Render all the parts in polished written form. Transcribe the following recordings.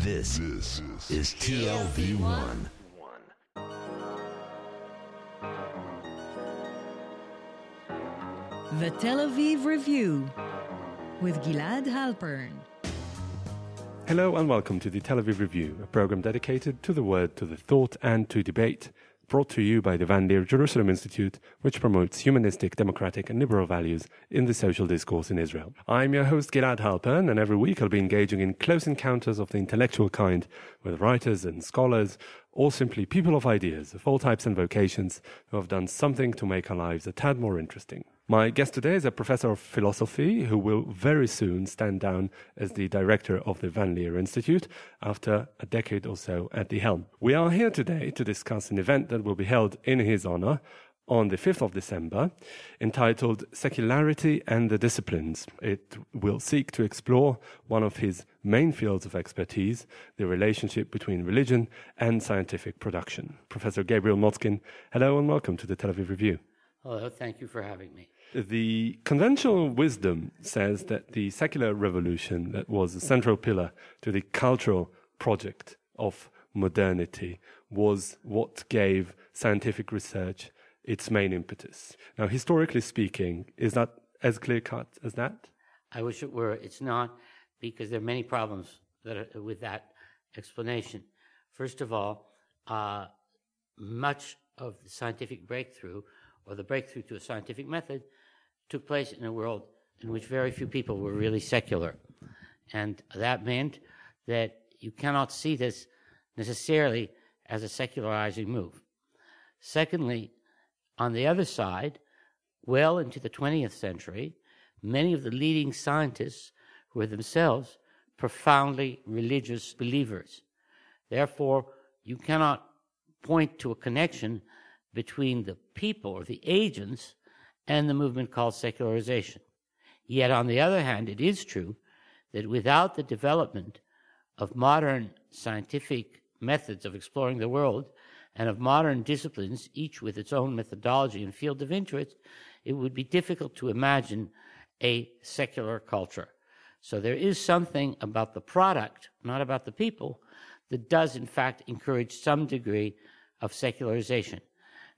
This is TLV1. The Tel Aviv Review with Gilad Halpern. Hello and welcome to the Tel Aviv Review, a program dedicated to the word, to the thought and to debate, brought to you by the Leer Jerusalem Institute, which promotes humanistic, democratic and liberal values in the social discourse in Israel. I'm your host Gilad Halpern, and every week I'll be engaging in close encounters of the intellectual kind with writers and scholars, or simply people of ideas of all types and vocations who have done something to make our lives a tad more interesting. My guest today is a professor of philosophy who will very soon stand down as the director of the Leer Institute after a decade or so at the helm. We are here today to discuss an event that will be held in his honor on the 5th of December, entitled Secularity and the Disciplines. It will seek to explore one of his main fields of expertise, the relationship between religion and scientific production. Professor Gabriel Motzkin, hello and welcome to the Tel Aviv Review. Hello, thank you for having me. The conventional wisdom says that the secular revolution that was a central pillar to the cultural project of modernity was what gave scientific research its main impetus. Now, historically speaking, is that as clear-cut as that? I wish it were. It's not, because there are many problems with that explanation. First of all, much of the scientific breakthrough, or the breakthrough to a scientific method, took place in a world in which very few people were really secular. And that meant that you cannot see this necessarily as a secularizing move. Secondly, on the other side, well into the 20th century, many of the leading scientists were themselves profoundly religious believers. Therefore, you cannot point to a connection between the people or the agents and the movement called secularization. Yet, on the other hand, it is true that without the development of modern scientific methods of exploring the world and of modern disciplines, each with its own methodology and field of interest, it would be difficult to imagine a secular culture. So there is something about the product, not about the people, that does in fact encourage some degree of secularization.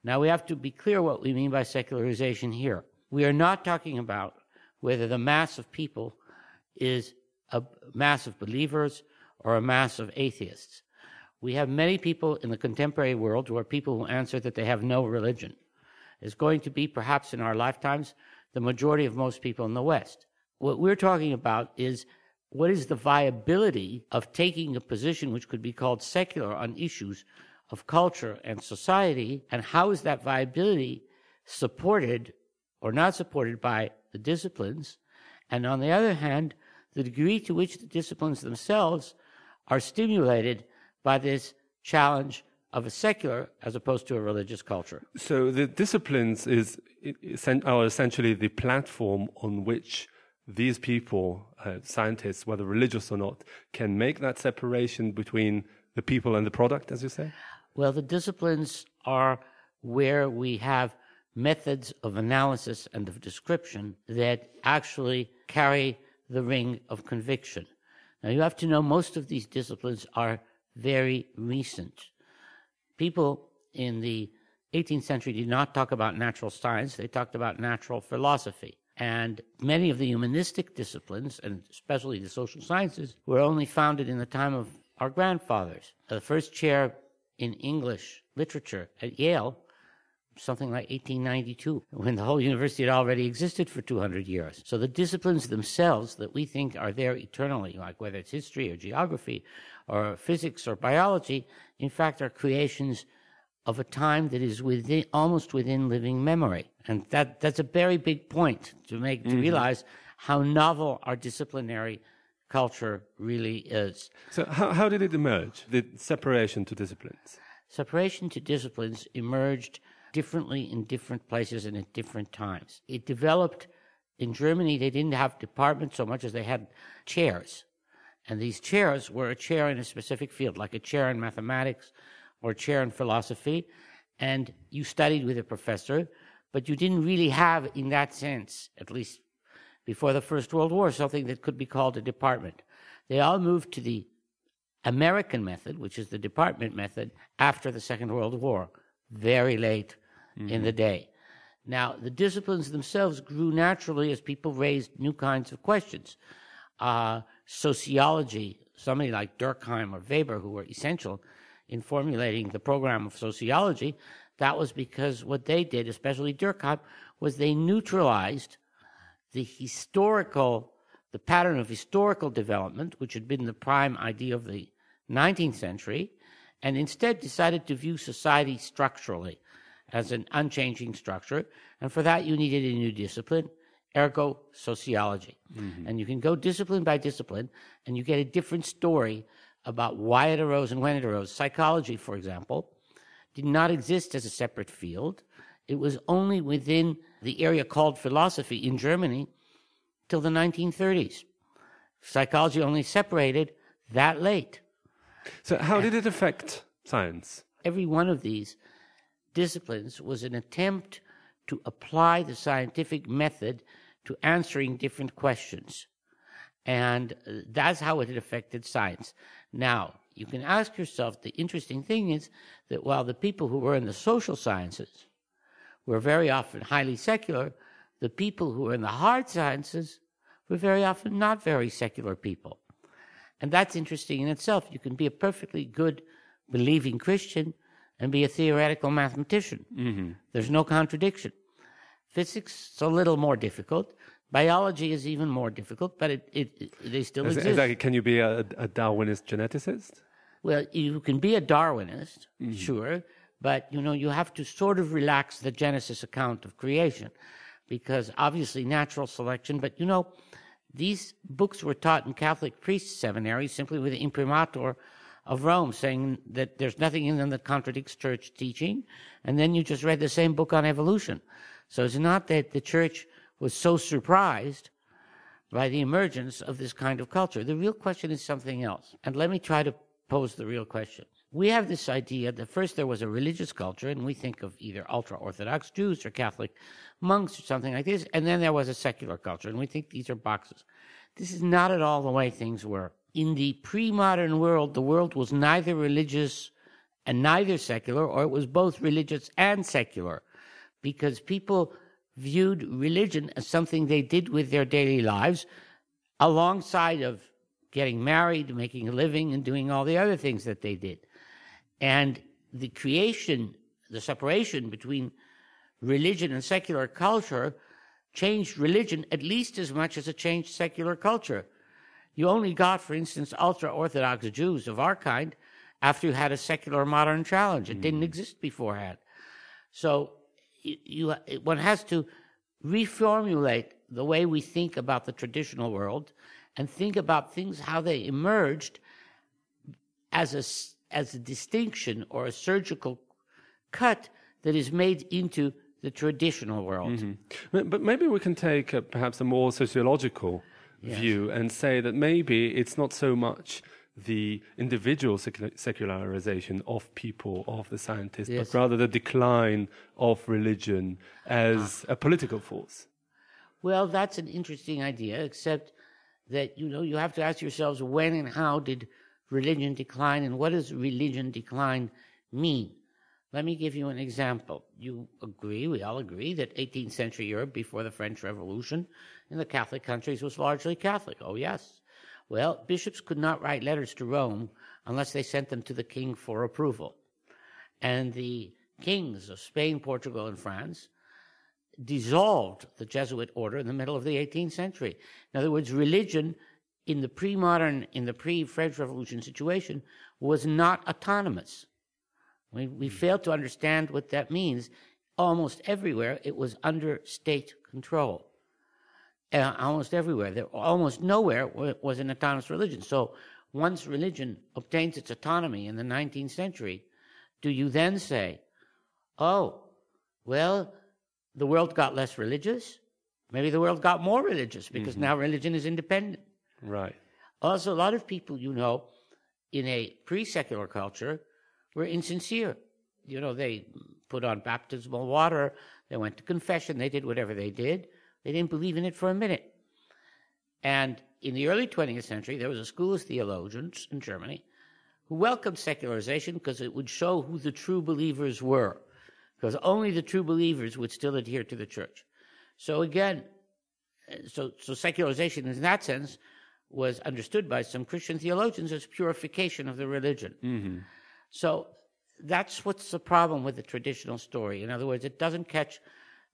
Now, we have to be clear what we mean by secularization here. We are not talking about whether the mass of people is a mass of believers or a mass of atheists. We have many people in the contemporary world who are people who answer that they have no religion. It's going to be, perhaps in our lifetimes, the majority of most people in the West. What we're talking about is what is the viability of taking a position which could be called secular on issues of culture and society, and how is that viability supported or not supported by the disciplines, and on the other hand, the degree to which the disciplines themselves are stimulated by this challenge of a secular as opposed to a religious culture. So the disciplines are essentially the platform on which these people, scientists, whether religious or not, can make that separation between the people and the product, as you say? Well, the disciplines are where we have methods of analysis and of description that actually carry the ring of conviction. Now, you have to know most of these disciplines are very recent. People in the 18th century did not talk about natural science, they talked about natural philosophy. And many of the humanistic disciplines, and especially the social sciences, were only founded in the time of our grandfathers. The first chair in English literature at Yale, something like 1892, when the whole university had already existed for 200 years. So the disciplines themselves that we think are there eternally, like whether it's history or geography or physics or biology, in fact are creations of a time that is almost within living memory. And that's a very big point to make, to realize how novel our disciplinary culture really is. So how did it emerge, the separation to disciplines? Separation to disciplines emerged differently in different places and at different times. It developed in Germany. They didn't have departments so much as they had chairs. And these chairs were a chair in a specific field, like a chair in mathematics or a chair in philosophy. And you studied with a professor, but you didn't really have, in that sense, at least before the First World War, something that could be called a department. They all moved to the American method, which is the department method, after the Second World War, very late in the day. Now, the disciplines themselves grew naturally as people raised new kinds of questions. Sociology, somebody like Durkheim or Weber, who were essential in formulating the program of sociology, that was because what they did, especially Durkheim, was they neutralized the pattern of historical development, which had been the prime idea of the 19th century, and instead decided to view society structurally as an unchanging structure. And for that, you needed a new discipline, ergo sociology. And you can go discipline by discipline, and you get a different story about why it arose and when it arose. Psychology, for example, did not exist as a separate field. It was only within the area called philosophy in Germany till the 1930s. Psychology only separated that late. So how did it affect science? Every one of these disciplines was an attempt to apply the scientific method to answering different questions. And that's how it had affected science. Now, you can ask yourself, the interesting thing is that while the people who were in the social sciences were very often highly secular, the people who were in the hard sciences were very often not very secular people. And that's interesting in itself. You can be a perfectly good believing Christian and be a theoretical mathematician. There's no contradiction. Physics is a little more difficult. Biology is even more difficult, but they still exist. Exactly. Can you be a Darwinist geneticist? Well, you can be a Darwinist, sure, but you have to sort of relax the Genesis account of creation, because obviously natural selection. But these books were taught in Catholic priest seminaries simply with the imprimatur of Rome, saying that there's nothing in them that contradicts church teaching, and then you just read the same book on evolution. So it's not that the church was so surprised by the emergence of this kind of culture. The real question is something else. And let me try to pose the real question. We have this idea that first there was a religious culture, and we think of either ultra-Orthodox Jews or Catholic monks or something like this, and then there was a secular culture, and we think these are boxes. This is not at all the way things were. In the pre-modern world, the world was neither religious and neither secular, or it was both religious and secular, because people viewed religion as something they did with their daily lives alongside of getting married, making a living, and doing all the other things that they did. And the separation between religion and secular culture changed religion at least as much as it changed secular culture. You only got, for instance, ultra-Orthodox Jews of our kind after you had a secular modern challenge. It didn't exist beforehand. So one has to reformulate the way we think about the traditional world and think about things, how they emerged as a distinction or a surgical cut that is made into the traditional world. But maybe we can take perhaps a more sociological view and say that maybe it's not so much the individual secularization of people, of the scientists, but rather the decline of religion as a political force. Well, that's an interesting idea, except that, you have to ask yourselves when and how did religion decline, and what does religion decline mean? Let me give you an example. We all agree that 18th century Europe before the French Revolution in the Catholic countries was largely Catholic. Oh, yes. Well, bishops could not write letters to Rome unless they sent them to the king for approval. And the kings of Spain, Portugal, and France dissolved the Jesuit order in the middle of the 18th century. In other words, religion in the pre-French Revolution situation was not autonomous. We fail to understand what that means. Almost everywhere, it was under state control. Almost everywhere. Almost nowhere was an autonomous religion. So once religion obtains its autonomy in the 19th century, do you then say, oh, well, the world got less religious? Maybe the world got more religious because now religion is independent. Right. Also, a lot of people, in a pre-secular culture were insincere. They put on baptismal water, they went to confession, they did whatever they did. They didn't believe in it for a minute. And in the early 20th century, there was a school of theologians in Germany who welcomed secularization because it would show who the true believers were, because only the true believers would still adhere to the church. So again, so secularization in that sense was understood by some Christian theologians as purification of the religion. Mm-hmm. So that's what's the problem with the traditional story. In other words, it doesn't catch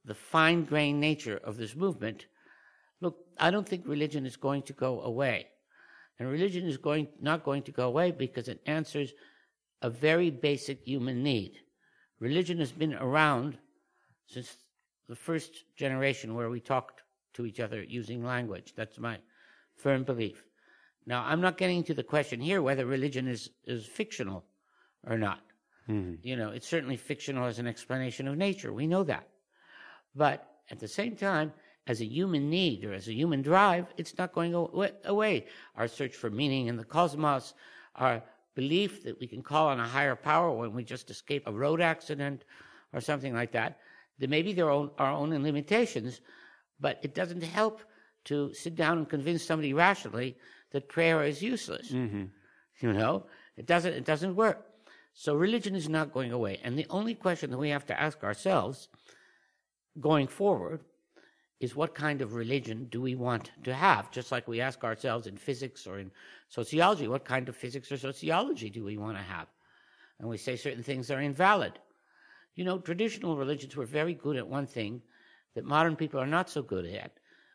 the fine-grained nature of this movement. Look, I don't think religion is going to go away. And religion is not going to go away because it answers a very basic human need. Religion has been around since the first generation where we talked to each other using language. That's my firm belief. Now, I'm not getting to the question here whether religion is fictional or not. Mm-hmm. You know, it's certainly fictional as an explanation of nature. We know that. But at the same time, as a human need or as a human drive, it's not going away. Our search for meaning in the cosmos, our belief that we can call on a higher power when we just escape a road accident or something like that, there may be our own limitations, but it doesn't help to sit down and convince somebody rationally that prayer is useless. Mm-hmm. You know, it doesn't work. So religion is not going away. And the only question that we have to ask ourselves going forward is what kind of religion do we want to have? Just like we ask ourselves in physics or in sociology, what kind of physics or sociology do we want to have? And we say certain things are invalid. You know, traditional religions were very good at one thing that modern people are not so good at,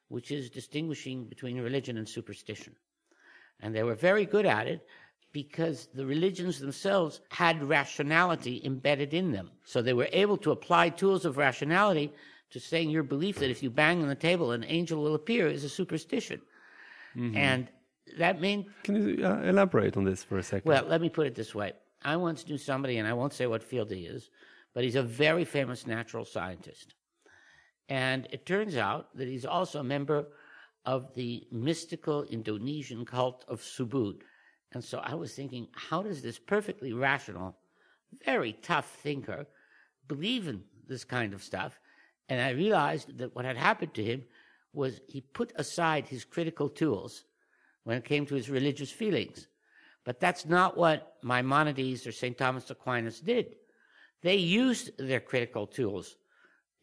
which is distinguishing between religion and superstition. And they were very good at it because the religions themselves had rationality embedded in them. So they were able to apply tools of rationality to saying your belief that if you bang on the table, an angel will appear is a superstition. Mm-hmm. And that means... Can you elaborate on this for a second? Well, let me put it this way. I once knew somebody, and I won't say what field he is, but he's a very famous natural scientist. And it turns out that he's also a member of the mystical Indonesian cult of Subud. And so I was thinking, how does this perfectly rational, very tough thinker believe in this kind of stuff? And I realized that what had happened to him was he put aside his critical tools when it came to his religious feelings. But that's not what Maimonides or St. Thomas Aquinas did. They used their critical tools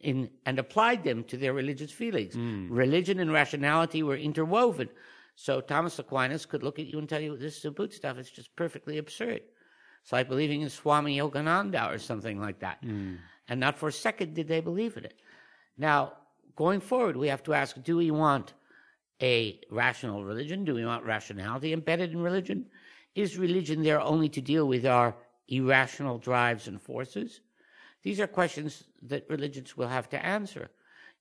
and applied them to their religious feelings. Religion and rationality were interwoven. So Thomas Aquinas could look at you and tell you, this Subud stuff is just perfectly absurd. It's like believing in Swami Yogananda or something like that. And not for a second did they believe in it. Now, going forward, we have to ask, do we want a rational religion? Do we want rationality embedded in religion? Is religion there only to deal with our irrational drives and forces? These are questions that religions will have to answer.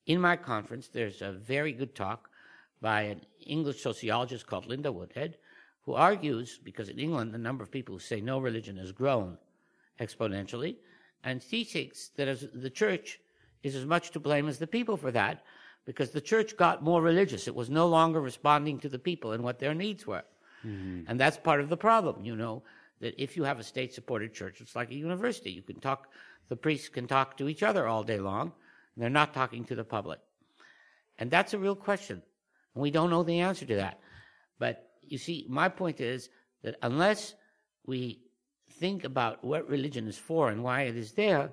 In my conference, there's a very good talk by an English sociologist called Linda Woodhead, who argues, because in England the number of people who say no religion has grown exponentially, and she thinks that the church is as much to blame as the people for that, because the church got more religious. It was no longer responding to the people and what their needs were. Mm-hmm. And that's part of the problem, you know, that if you have a state-supported church, it's like a university. You can talk, the priests can talk to each other all day long, and they're not talking to the public. And that's a real question. And we don't know the answer to that. But you see, my point is that unless we think about what religion is for and why it is there,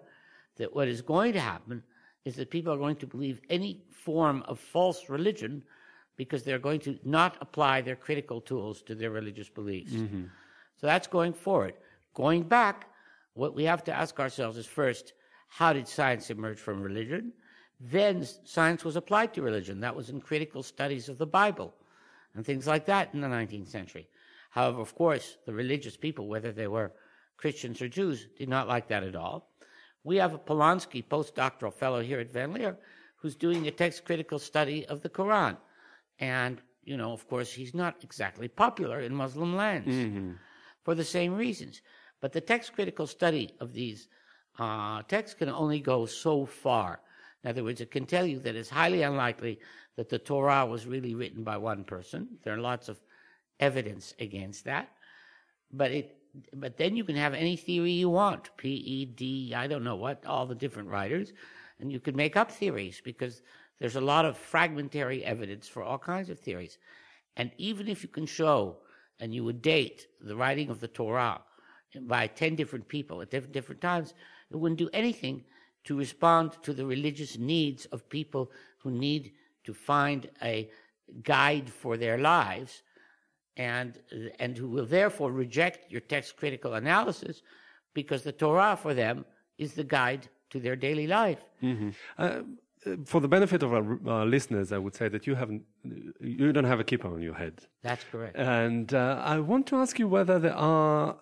that what is going to happen is that people are going to believe any form of false religion because they're going to not apply their critical tools to their religious beliefs. Mm-hmm. So that's going forward. Going back, what we have to ask ourselves is first, how did science emerge from religion? Then science was applied to religion. That was in critical studies of the Bible and things like that in the 19th century. However, of course, the religious people, whether they were Christians or Jews, did not like that at all. We have a Polanski postdoctoral fellow here at Van Leer who's doing a text critical study of the Quran. And, you know, of course, he's not exactly popular in Muslim lands for the same reasons. But the text critical study of these texts can only go so far. In other words, it can tell you that it's highly unlikely that the Torah was really written by one person. There are lots of evidence against that. But then you can have any theory you want, P-E-D, I don't know what, all the different writers, and you can make up theories because there's a lot of fragmentary evidence for all kinds of theories. And even if you can show, and you would date the writing of the Torah by 10 different people at different times, it wouldn't do anything to respond to the religious needs of people who need to find a guide for their lives, and who will therefore reject your text critical analysis because the Torah for them is the guide to their daily life. For the benefit of our listeners, I would say that you don't have a kippah on your head. That's correct. And I want to ask you whether there are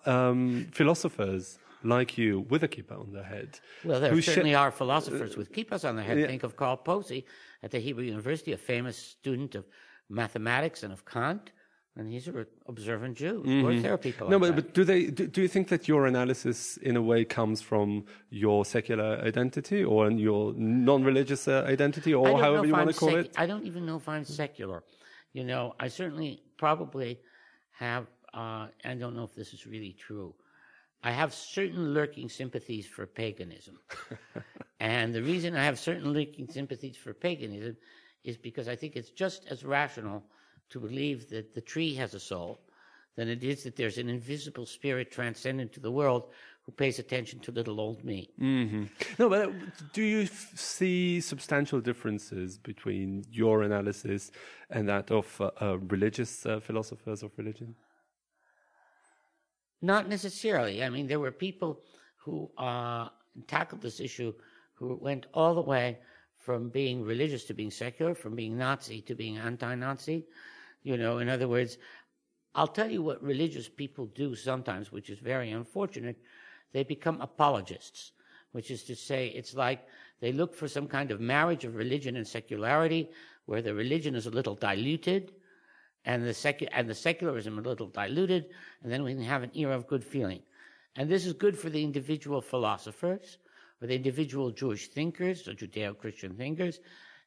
philosophers like you with a kippah on their head. Well, there certainly are philosophers with kippahs on their head. Think of Karl Posey at the Hebrew University, a famous student of mathematics and of Kant. And he's an observant Jew. Of course, there are people like that. But do you think that your analysis, in a way, comes from your secular identity or your non-religious identity, or however you want to call it? I don't even know if I'm secular. I certainly probably have, I don't know if this is really true, I have certain lurking sympathies for paganism. And the reason I have certain lurking sympathies for paganism is because I think it's just as rational to believe that the tree has a soul than it is that there's an invisible spirit transcendent to the world who pays attention to little old me. No, but do you see substantial differences between your analysis and that of religious philosophers of religion? Not necessarily. I mean, there were people who tackled this issue who went all the way from being religious to being secular, from being Nazi to being anti-Nazi. In other words, I'll tell you what religious people do sometimes, which is very unfortunate. They become apologists, which is to say it's like they look for some kind of marriage of religion and secularity where the religion is a little diluted and the secularism a little diluted, and then we can have an era of good feeling. And this is good for the individual philosophers or the individual Jewish thinkers or Judeo-Christian thinkers,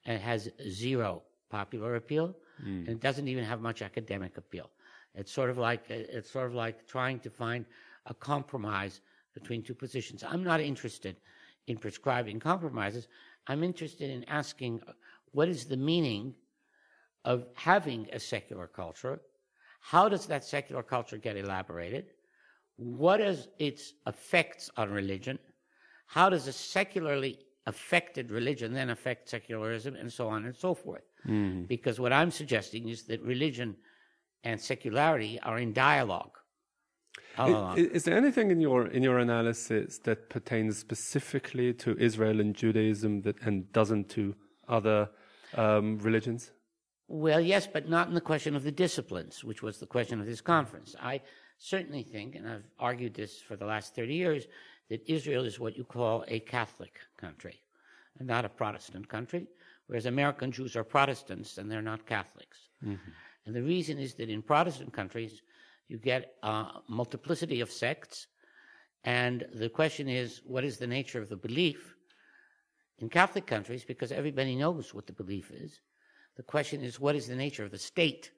and it has zero popular appeal, and it doesn't even have much academic appeal. It's sort of like trying to find a compromise between two positions. I'm not interested in prescribing compromises. I'm interested in asking what is the meaning of having a secular culture? How does that secular culture get elaborated? What is its effects on religion? How does a secularly affected religion then affect secularism, and so on and so forth? Because what I'm suggesting is that religion and secularity are in dialogue. Is there anything in your analysis that pertains specifically to Israel and Judaism and doesn't to other religions? Well, yes, but not in the question of the disciplines, which was the question of this conference. I certainly think, and I've argued this for the last 30 years, that Israel is what you call a Catholic country and not a Protestant country, whereas American Jews are Protestants and they're not Catholics. And the reason is that in Protestant countries, you get a multiplicity of sects, and the question is, what is the nature of the belief? In Catholic countries, because everybody knows what the belief is, the question is, what is the nature of the state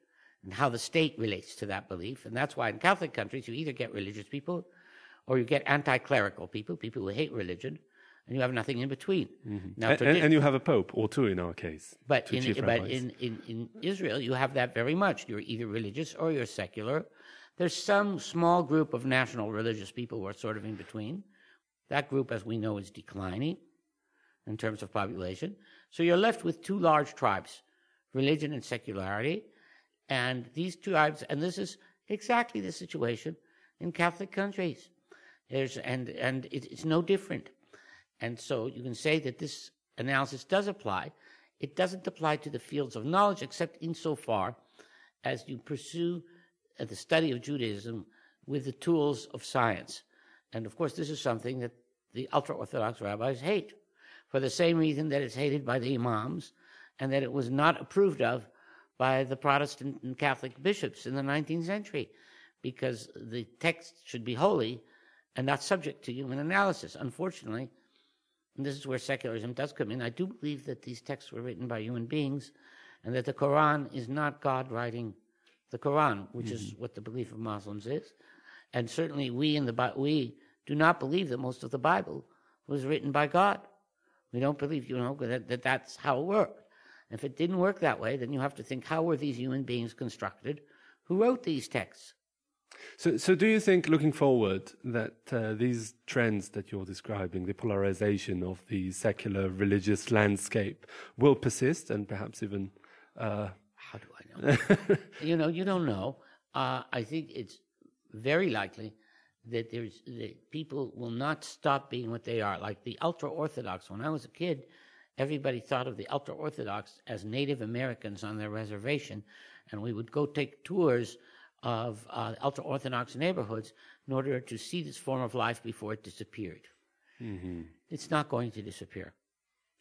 and how the state relates to that belief? And that's why in Catholic countries, you either get religious people or you get anti-clerical people, people who hate religion, and you have nothing in between. Now, and you have a pope, or two in our case. But in Israel, you have that very much. You're either religious or you're secular. There's some small group of national religious people who are sort of in between. That group, as we know, is declining in terms of population. So you're left with two large tribes, religion and secularity. And these tribes, and this is exactly the situation in Catholic countries. It's no different. And so you can say that this analysis does apply. It doesn't apply to the fields of knowledge, except insofar as you pursue the study of Judaism with the tools of science. And of course, this is something that the ultra-Orthodox rabbis hate, for the same reason that it's hated by the imams and that it was not approved of by the Protestant and Catholic bishops in the 19th century, because the text should be holy and not subject to human analysis. Unfortunately, and this is where secularism does come in, I do believe that these texts were written by human beings and that the Quran is not God writing the Quran, which is what the belief of Muslims is. And certainly we do not believe that most of the Bible was written by God. We don't believe, that that's how it worked. If it didn't work that way, then you have to think, how were these human beings constructed who wrote these texts? So do you think, looking forward, that these trends that you're describing, the polarization of the secular religious landscape, will persist and perhaps even... How do I know? You don't know. I think it's very likely that people will not stop being what they are. Like the ultra-Orthodox, when I was a kid, everybody thought of the ultra-Orthodox as Native Americans on their reservation, and we would go take tours of ultra-Orthodox neighborhoods in order to see this form of life before it disappeared. Mm-hmm. It's not going to disappear.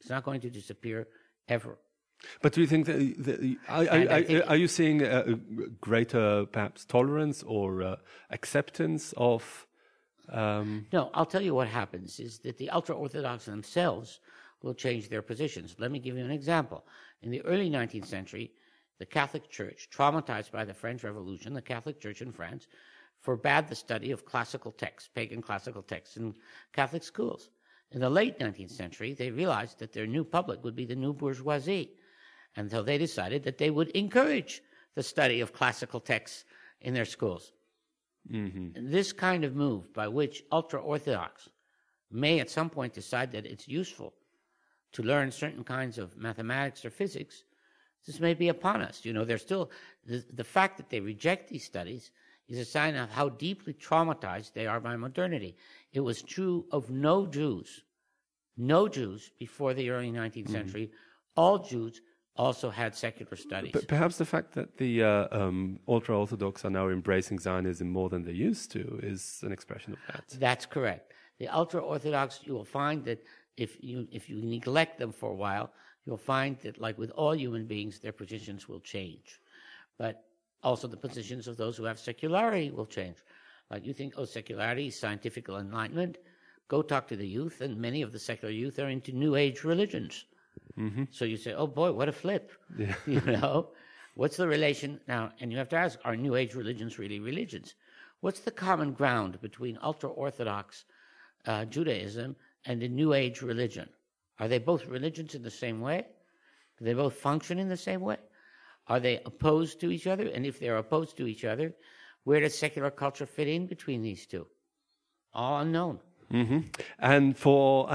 It's not going to disappear ever. But do you think that are you seeing a greater, perhaps, tolerance or acceptance of... No, I'll tell you what happens is that the ultra-Orthodox themselves will change their positions. Let me give you an example. In the early 19th century, the Catholic Church, traumatized by the French Revolution, the Catholic Church in France, forbade the study of classical texts, pagan classical texts, in Catholic schools. In the late 19th century, they realized that their new public would be the new bourgeoisie. And so they decided that they would encourage the study of classical texts in their schools. Mm-hmm. And this kind of move by which ultra-Orthodox may at some point decide that it's useful to learn certain kinds of mathematics or physics, this may be upon us. They're still, the fact that they reject these studies is a sign of how deeply traumatized they are by modernity. It was true of no Jews before the early 19th century. All Jews also had secular studies. But perhaps the fact that the ultra-Orthodox are now embracing Zionism more than they used to is an expression of that. That's correct. The ultra-Orthodox, you will find that if you neglect them for a while, you'll find that, like with all human beings, their positions will change. But also the positions of those who have secularity will change. Like you think, secularity is scientific enlightenment. Go talk to the youth, and many of the secular youth are into New Age religions. Mm-hmm. So you say, oh boy, what a flip. Yeah. What's the relation now? And you have to ask, are New Age religions really religions? What's the common ground between ultra-Orthodox Judaism and the New Age religion? Are they both religions in the same way? Do they both function in the same way? Are they opposed to each other? And if they're opposed to each other, where does secular culture fit in between these two? All unknown. Mm-hmm. And for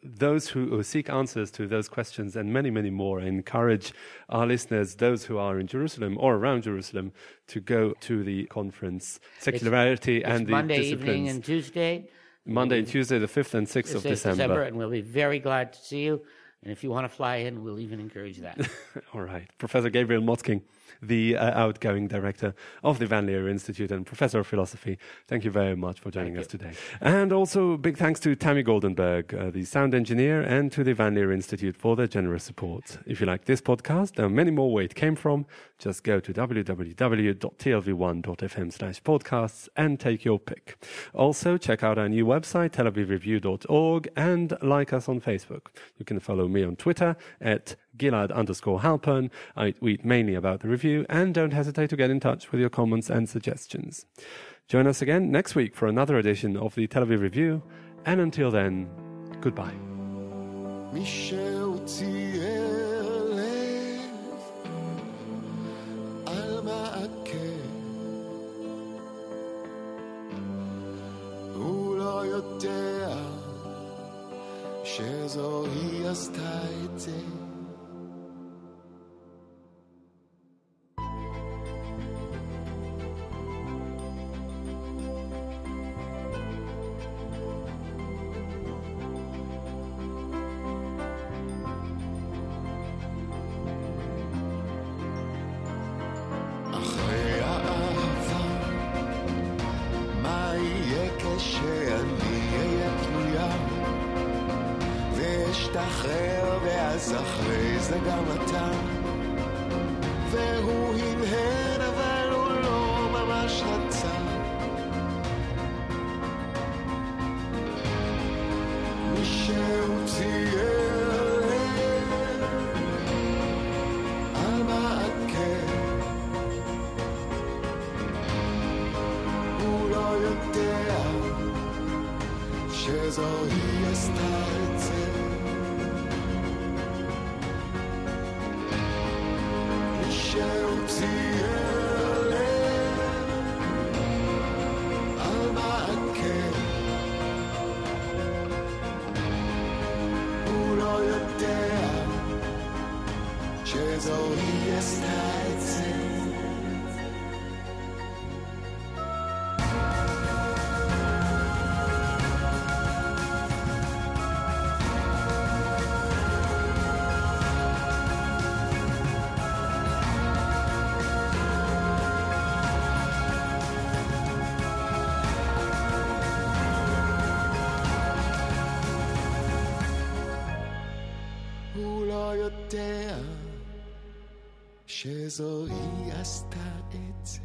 those who seek answers to those questions and many, many more, I encourage our listeners, those who are in Jerusalem or around Jerusalem, to go to the conference, Secularity and the Monday Disciplines. Evening and Tuesday. Monday and Tuesday, the 5th and 6th of December. And we'll be very glad to see you. And if you want to fly in, we'll even encourage that. All right. Professor Gabriel Motzkin, the outgoing director of the Leer Institute and professor of philosophy, thank you very much for joining us today. And also big thanks to Tammy Goldenberg, the sound engineer, and to the Leer Institute for their generous support. If you like this podcast, there are many more where it came from. Just go to www.tlv1.fm/podcasts and take your pick. Also, check out our new website, telavivreview.org, and like us on Facebook. You can follow me on Twitter at Gilad_Halpern. I tweet mainly about the review, and don't hesitate to get in touch with your comments and suggestions. Join us again next week for another edition of the Tel Aviv Review, and until then, goodbye. שזוהי עשתה את זה אחרי האהבה מה יהיה כשאני אהיה תלויה ואשתחרר ואז אחרי זה גם אתה והוא הנהן אבל הוא לא ממש רצה מישהו צייר על מעקה הוא לא יודע שזוהי עשתה את זה מישהו צייר שזו היא עשתה את זה. הוא לא יודע שזו היא עשתה את זה.